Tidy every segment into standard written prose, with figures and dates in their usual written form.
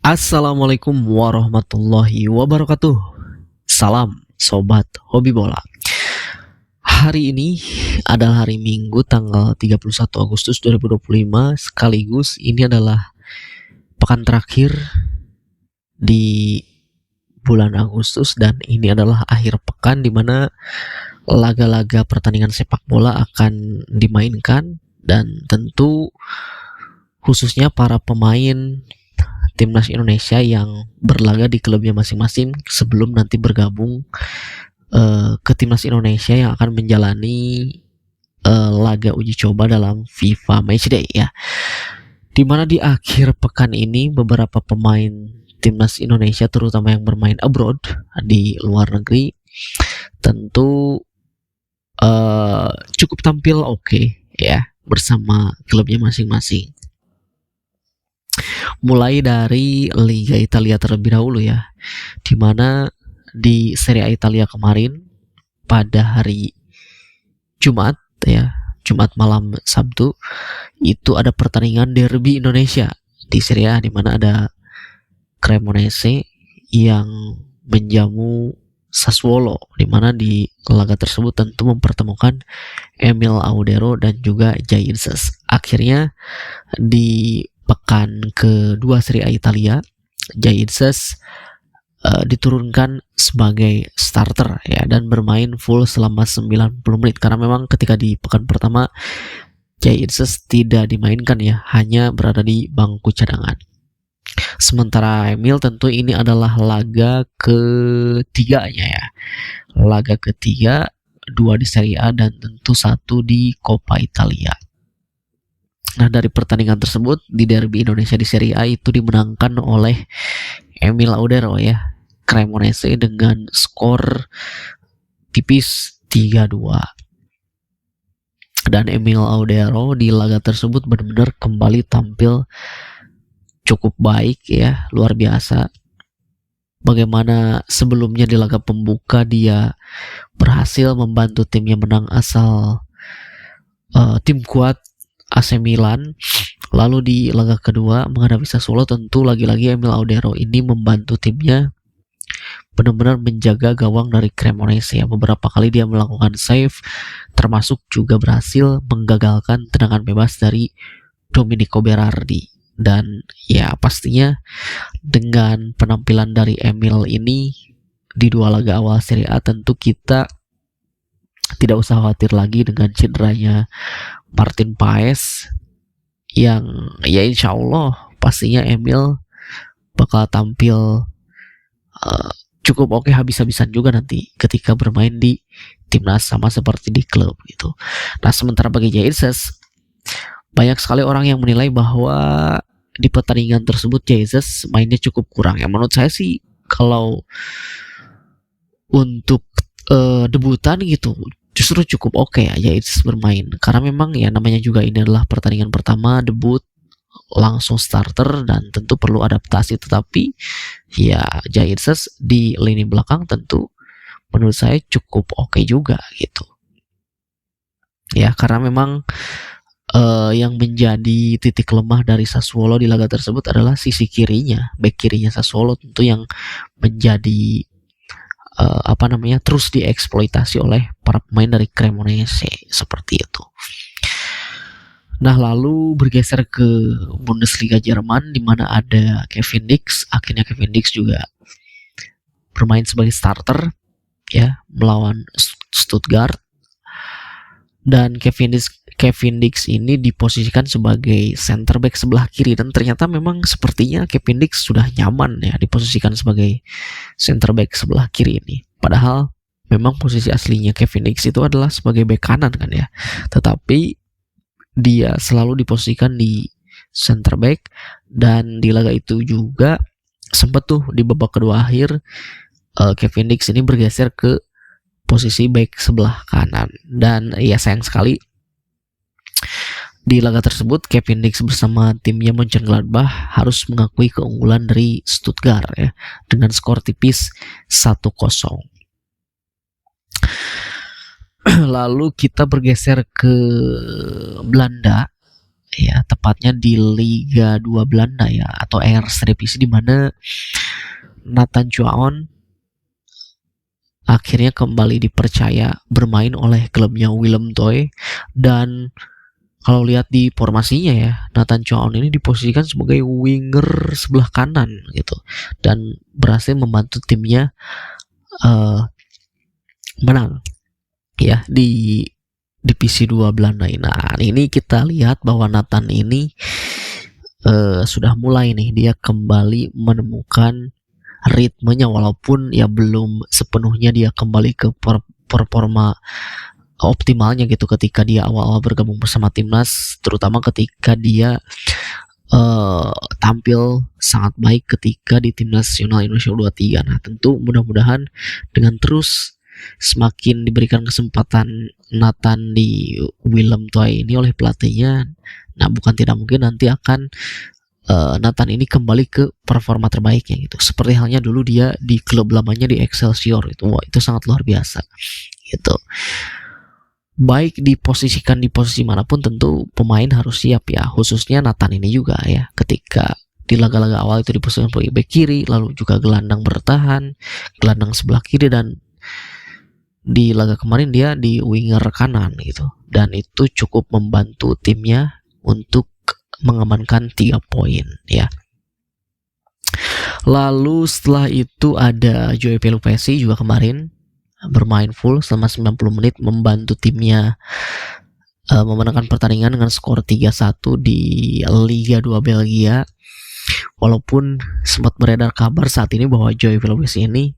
Assalamualaikum warahmatullahi wabarakatuh. Salam sobat hobi bola. Hari ini adalah hari Minggu tanggal 31 Agustus 2025, sekaligus ini adalah pekan terakhir di bulan Agustus, dan ini adalah akhir pekan di mana laga-laga pertandingan sepak bola akan dimainkan, dan tentu khususnya para pemain timnas Indonesia yang berlaga di klubnya masing-masing sebelum nanti bergabung ke timnas Indonesia yang akan menjalani laga uji coba dalam FIFA Matchday ya. Dimana di akhir pekan ini beberapa pemain timnas Indonesia, terutama yang bermain abroad di luar negeri, tentu cukup tampil oke ya bersama klubnya masing-masing. Mulai dari Liga Italia terlebih dahulu ya, dimana di Serie A Italia kemarin pada hari Jumat ya, Jumat malam Sabtu, itu ada pertandingan derby Indonesia di Serie A, dimana ada Cremonese yang menjamu Sassuolo, dimana di laga tersebut tentu mempertemukan Emil Audero dan juga Jairses. Akhirnya di pekan kedua Serie A Italia, Jairses diturunkan sebagai starter ya, dan bermain full selama 90 menit, karena memang ketika di pekan pertama Jairses tidak dimainkan ya, hanya berada di bangku cadangan. Sementara Emil tentu ini adalah laga ketiganya ya, laga ketiga, 2 di Serie A dan tentu 1 di Coppa Italia. Nah, dari pertandingan tersebut di derby Indonesia di Serie A itu dimenangkan oleh Emil Audero ya, Cremonese, dengan skor tipis 3-2. Dan Emil Audero di laga tersebut benar-benar kembali tampil cukup baik ya, luar biasa. Bagaimana sebelumnya di laga pembuka dia berhasil membantu timnya menang asal tim kuat AC Milan. Lalu di laga kedua menghadapi Sassuolo, tentu lagi-lagi Emil Audero ini membantu timnya benar-benar menjaga gawang dari Cremonese ya. Beberapa kali dia melakukan save, termasuk juga berhasil menggagalkan tendangan bebas dari Domenico Berardi. Dan ya pastinya dengan penampilan dari Emil ini di 2 laga awal Serie A, tentu kita tidak usah khawatir lagi dengan cederanya Martin Paes, yang ya insya Allah pastinya Emil bakal tampil cukup oke habis-habisan juga nanti ketika bermain di timnas, sama seperti di klub gitu. Nah, sementara bagi Jairses, banyak sekali orang yang menilai bahwa di pertandingan tersebut Jairses mainnya cukup kurang ya. Menurut saya sih kalau untuk debutan gitu justru cukup oke ya Jairses bermain, karena memang ya namanya juga ini adalah pertandingan pertama, debut langsung starter dan tentu perlu adaptasi. Tetapi ya Jairses di lini belakang tentu menurut saya cukup oke juga gitu ya, karena memang yang menjadi titik lemah dari Sassuolo di laga tersebut adalah sisi kirinya, back kirinya Sassuolo tentu yang menjadi terus dieksploitasi oleh para pemain dari Cremonese seperti itu. Nah, lalu bergeser ke Bundesliga Jerman, di mana ada Kevin Dix. Akhirnya Kevin Dix juga bermain sebagai starter ya melawan Stuttgart, dan Kevin Dix ini diposisikan sebagai center back sebelah kiri, dan ternyata memang sepertinya Kevin Dix sudah nyaman ya diposisikan sebagai center back sebelah kiri ini. Padahal memang posisi aslinya Kevin Dix itu adalah sebagai back kanan kan ya, tetapi dia selalu diposisikan di center back. Dan di laga itu juga sempat tuh di babak kedua akhir Kevin Dix ini bergeser ke posisi back sebelah kanan, dan ya sayang sekali di laga tersebut Kevin Dix bersama timnya Mönchengladbach harus mengakui keunggulan dari Stuttgart ya dengan skor tipis 1-0. Lalu kita bergeser ke Belanda ya, tepatnya di Liga 2 Belanda ya, atau Eredivisie, di mana Nathan Chuaon akhirnya kembali dipercaya bermain oleh klubnya Willem Toy. Dan kalau lihat di formasinya ya, Nathan Chuaon ini diposisikan sebagai winger sebelah kanan gitu, dan berhasil membantu timnya menang ya di divisi 2 Belanda ini. Nah, ini kita lihat bahwa Nathan ini sudah mulai nih, dia kembali menemukan ritmenya, walaupun ya belum sepenuhnya dia kembali ke performa optimalnya gitu ketika dia awal-awal bergabung bersama timnas, terutama ketika dia tampil sangat baik ketika di timnas nasional Indonesia U23. Nah, tentu mudah-mudahan dengan terus semakin diberikan kesempatan Nathan di Willem Toy ini oleh pelatihnya, nah bukan tidak mungkin nanti akan Nathan ini kembali ke performa terbaiknya gitu, seperti halnya dulu dia di klub lamanya di Excelsior itu. Wah, itu sangat luar biasa gitu. Baik diposisikan di posisi manapun, tentu pemain harus siap ya, khususnya Nathan ini juga ya, ketika di laga-laga awal itu diposisikan sebagai bek kiri, lalu juga gelandang bertahan, gelandang sebelah kiri, dan di laga kemarin dia di winger kanan gitu, dan itu cukup membantu timnya untuk mengamankan 3 poin ya. Lalu setelah itu ada Joey Pelupesi juga kemarin bermain full selama 90 menit, membantu timnya memenangkan pertandingan dengan skor 3-1 di Liga 2 Belgia. Walaupun sempat beredar kabar saat ini bahwa Joey Pelupesi ini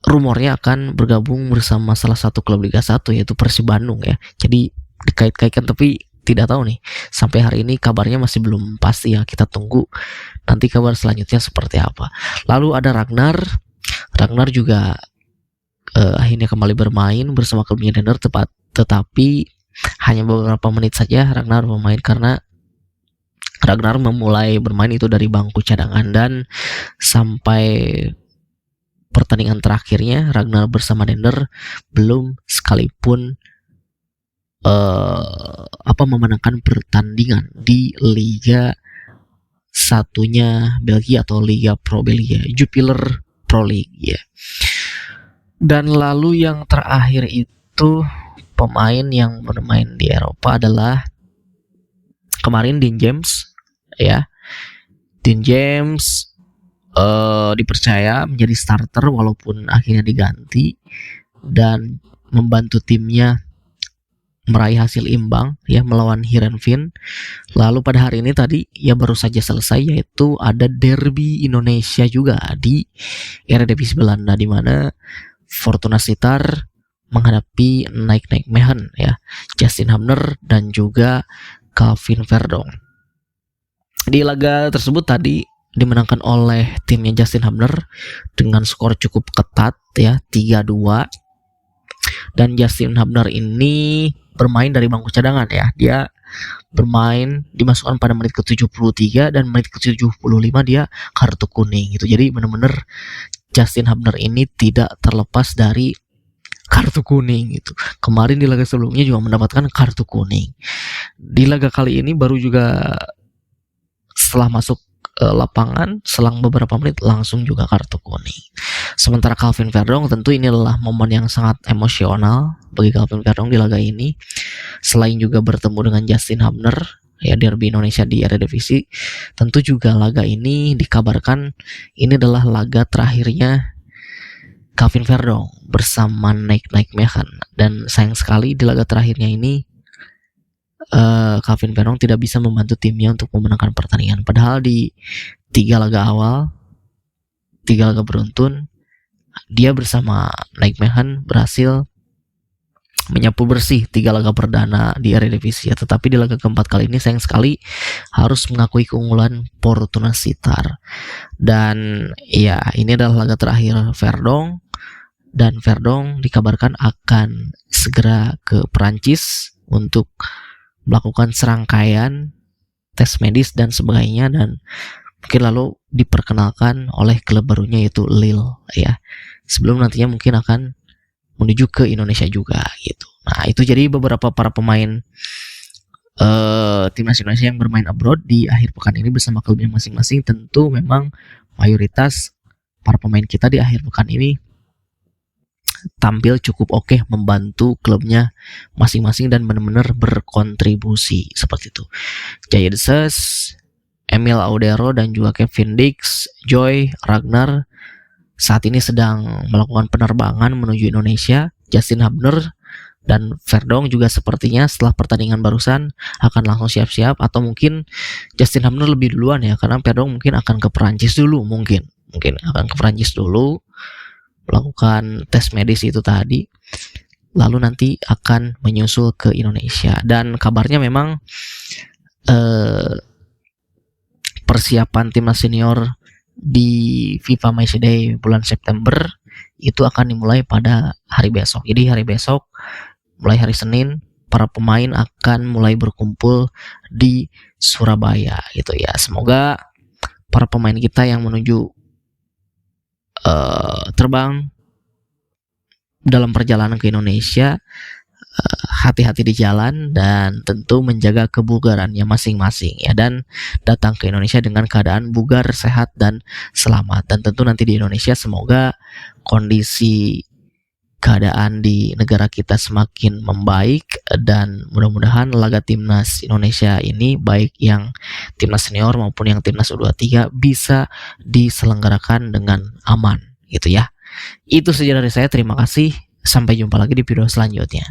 rumornya akan bergabung bersama salah satu klub Liga 1 yaitu Persib Bandung ya. Jadi dikait-kaitkan, tapi tidak tahu nih, sampai hari ini kabarnya masih belum pasti ya. Kita tunggu nanti kabar selanjutnya seperti apa. Lalu ada Ragnar juga akhirnya kembali bermain bersama klubnya Denner, tetapi hanya beberapa menit saja Ragnar bermain, karena Ragnar memulai bermain itu dari bangku cadangan, dan sampai pertandingan terakhirnya Ragnar bersama Denner belum sekalipun memenangkan pertandingan di Liga satunya Belgia atau Liga Pro Belgia, Jupiler Pro League ya. Dan lalu yang terakhir itu pemain yang bermain di Eropa adalah kemarin Dean James ya. Dean James dipercaya menjadi starter walaupun akhirnya diganti, dan membantu timnya meraih hasil imbang ya melawan Heerenveen. Lalu pada hari ini tadi ya baru saja selesai, yaitu ada derby Indonesia juga di Eredivisie Belanda, di mana Fortuna Sittard menghadapi Naik Mechelen ya, Justin Hamner dan juga Calvin Verdong. Di laga tersebut tadi dimenangkan oleh timnya Justin Hamner dengan skor cukup ketat ya, 3-2. Dan Justin Hamner ini bermain dari bangku cadangan ya. Dia bermain dimasukkan pada menit ke-73 dan menit ke-75 dia kartu kuning gitu. Jadi benar-benar Justin Hamner ini tidak terlepas dari kartu kuning gitu. Kemarin di laga sebelumnya juga mendapatkan kartu kuning. Di laga kali ini baru juga setelah masuk lapangan selang beberapa menit langsung juga kartu kuning. Sementara Calvin Verdong, tentu ini adalah momen yang sangat emosional bagi Calvin Verdong di laga ini. Selain juga bertemu dengan Justin Hamner ya, derby Indonesia di Eredivisie, tentu juga laga ini dikabarkan ini adalah laga terakhirnya Calvin Verdong bersama Naik Mechelen. Dan sayang sekali di laga terakhirnya ini Calvin Verdong tidak bisa membantu timnya untuk memenangkan pertandingan. Padahal di 3 laga awal, 3 laga beruntun, dia bersama Naik Mechelen berhasil menyapu bersih 3 laga perdana di Eredivisie. Tetapi di laga keempat kali ini sayang sekali harus mengakui keunggulan Fortuna Sittard. Dan ya, ini adalah laga terakhir Verdong, dan Verdong dikabarkan akan segera ke Perancis untuk melakukan serangkaian tes medis dan sebagainya, dan mungkin lalu diperkenalkan oleh klub barunya yaitu Lille ya, sebelum nantinya mungkin akan menuju ke Indonesia juga gitu. Nah, itu jadi beberapa para pemain timnas Indonesia yang bermain abroad di akhir pekan ini bersama klubnya masing-masing. Tentu memang mayoritas para pemain kita di akhir pekan ini tampil cukup oke, membantu klubnya masing-masing dan benar-benar berkontribusi seperti itu. Jaya Deses, Emil Audero dan juga Kevin Dix, Joy, Ragnar saat ini sedang melakukan penerbangan menuju Indonesia. Justin Hubner dan Verdong juga sepertinya setelah pertandingan barusan akan langsung siap-siap, atau mungkin Justin Hubner lebih duluan ya, karena Verdong mungkin akan ke Perancis dulu, mungkin akan ke Perancis dulu melakukan tes medis itu tadi, lalu nanti akan menyusul ke Indonesia. Dan kabarnya memang persiapan timnas senior di FIFA Matchday bulan September itu akan dimulai pada hari besok. Jadi hari besok, mulai hari Senin, para pemain akan mulai berkumpul di Surabaya gitu ya. Semoga para pemain kita yang menuju terbang dalam perjalanan ke Indonesia hati-hati di jalan dan tentu menjaga kebugarannya masing-masing ya, dan datang ke Indonesia dengan keadaan bugar, sehat dan selamat. Dan tentu nanti di Indonesia semoga kondisi keadaan di negara kita semakin membaik dan mudah-mudahan laga timnas Indonesia ini, baik yang timnas senior maupun yang timnas U23, bisa diselenggarakan dengan aman gitu ya. Itu saja dari saya, terima kasih, sampai jumpa lagi di video selanjutnya.